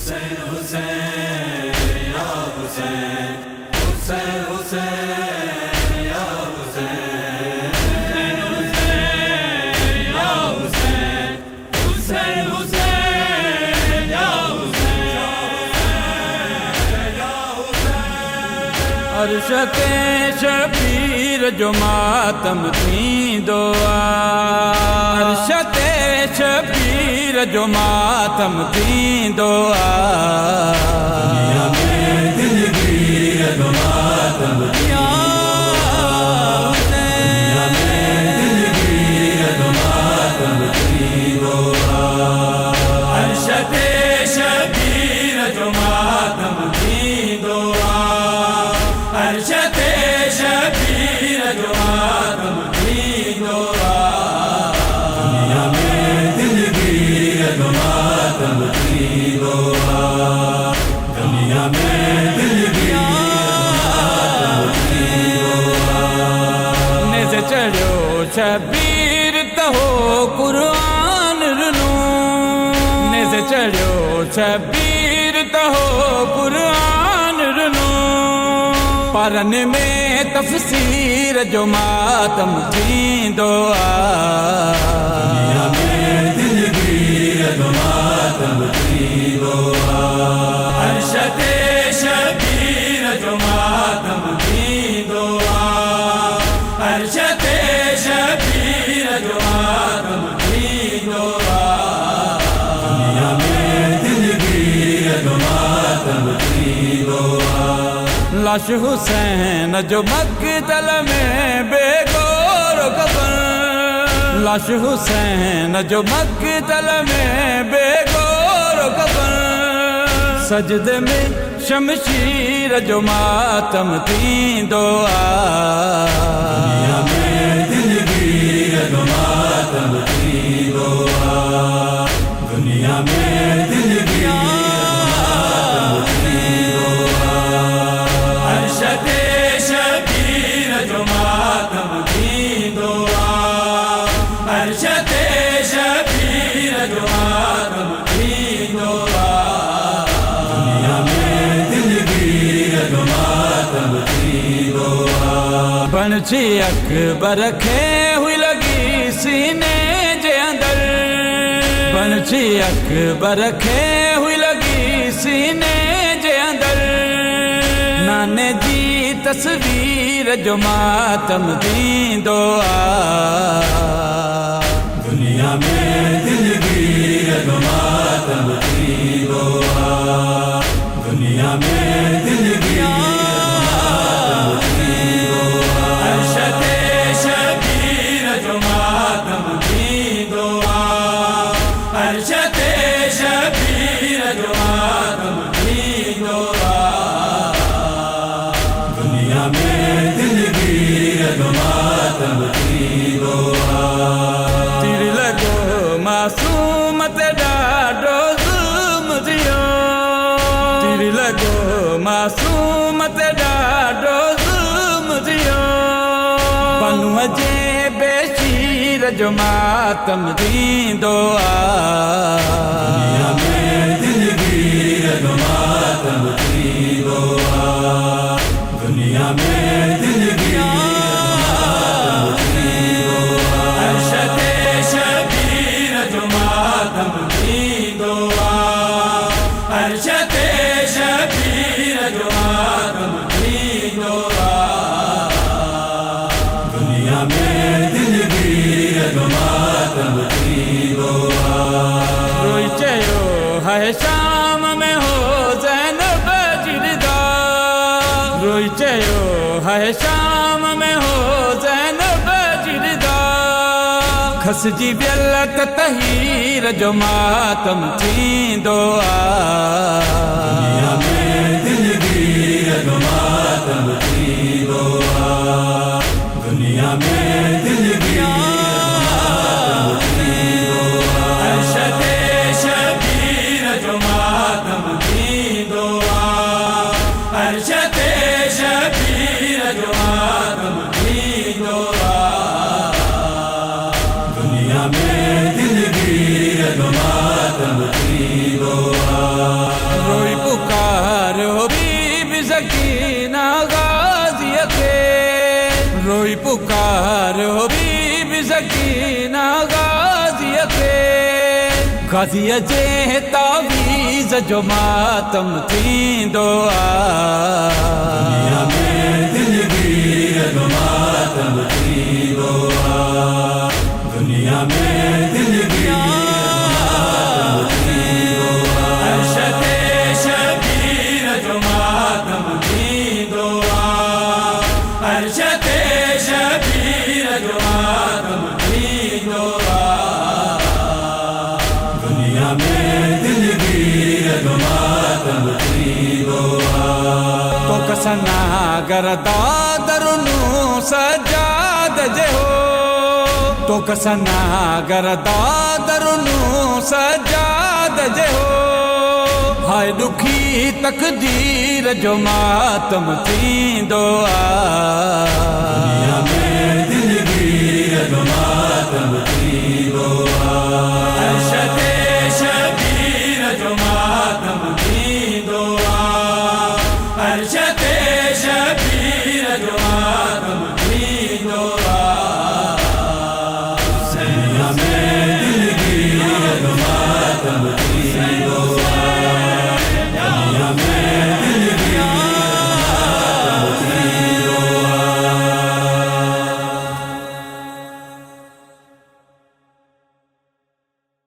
हुसैन हुसैन या हुसैन, हुसैन हुसैन या हुसैन, हुसैन या हुसैन, हुसैन हुसैन या हुसैन। अरशते शबीर जो मातम थी दुआ, अरशते शबीर जो मातम थी दुआ, दुनिया में दिलगीर जो मातम थी दुनिया में दिलगीर जो मातम थी दुआ, अरशते शबीर जो मातम थी दुआ, अरशते शबीर जो मातम थी दुआ, दुनिया में दिलगीर जो मातम थी दुआ, दुनिया में दिलगीर मातम थी दुआ। नेज़ चढ़ो शबीर तहो कुरान रुनू, नेज़ चढ़ो शबीर तहो कुरान रुनू, परन में तफसीर जो मातम थी दुआ, दुनिया में दिलगीर जो मातम थी दुआ, अरशते शबीर जो मातम थी दुआ, अरशते शबीर जो मातम थी दुआ, दुनिया में दिलगीर जो मातम थी दुआ। लाश हुसैन जो मक्तल में बेगौर कफन, लाश हुसैन जो मक्तल में बेगौर कफन, सजदे में शमशीर जो मातम थी दुआ, दुनिया में दिलगीर जो मातम थी दुआ, दुनिया में दिलगीर मातम थी दुआ, अरशते शबीर जो मातम थी दुआ, अरशते शबीर जो मातम थी दुआ, दुनिया में दिलगीर जो मातम थी दुआ। बनची अकबर खे हुई लगी सीने जे अंदर, बनची अकबर खे हुई लगी सीने जे अंदर, नाने जी तस्वीर जो मातम थी दुआ, दुनिया में दिलगीर जो मातम थी दुआ, दुनिया में दिलगीर मातम थी दुआ, अरशते शबीर जो मातम थी दुआ, अरशते शबीर जो मातम थी दुआ, दुनिया में दिलगीर जो मातम थी दुआ। तीर लगो मासूम तेरा ज़ुल्म जियो, तीर लगो मासूम तेरा ज़ुल्म जियो, बनु जे बेशीर जो मातम थी दुआ, दुनिया में दिलगीर जो मातम थी दुआ, दुनिया में दिलगीर मातम थी दुआ, अरशते शबीर जो मातम थी दुआ, अरशते शबीर जो मातम थी दुआ, दुनिया में दिलगीर जो मातम थी दुआ। रोई चयो है शाम में हो ज़ैनब जिरदा, रोई चयो है शाम में हो ज़ैनब जिरदा, खसजी बियल तहीर जो मातम थी दुआ, दुनिया में दिलगीर जो मातम थी दुआ, दुनिया में दिलगीर मातम थी दुआ, अरशते शबीर जो मातम थी दुआ, अरशते शबीर जो मातम थी दुआ, दुनिया में दिलगीर जो मातम थी दुआ। क़ाज़ीअ जे तावीज़ जो मातम थींदो दुनिया में दिलगीर जो मातम थींदो दुनिया में दिलगीर अर्शदे शबीर जो मातम थींदो अर्शदे शबीर जो मातम थींदो दुनिया में दिलगीर जो मातम थींदो तो कसना गरदा दरुनु सजाद जे हो तो कसना गरदा दरुनु सजाद जे हो हाय दुखी तकदीर जो मातम थींदो दुनिया में दिलगीर जो मातम थींदो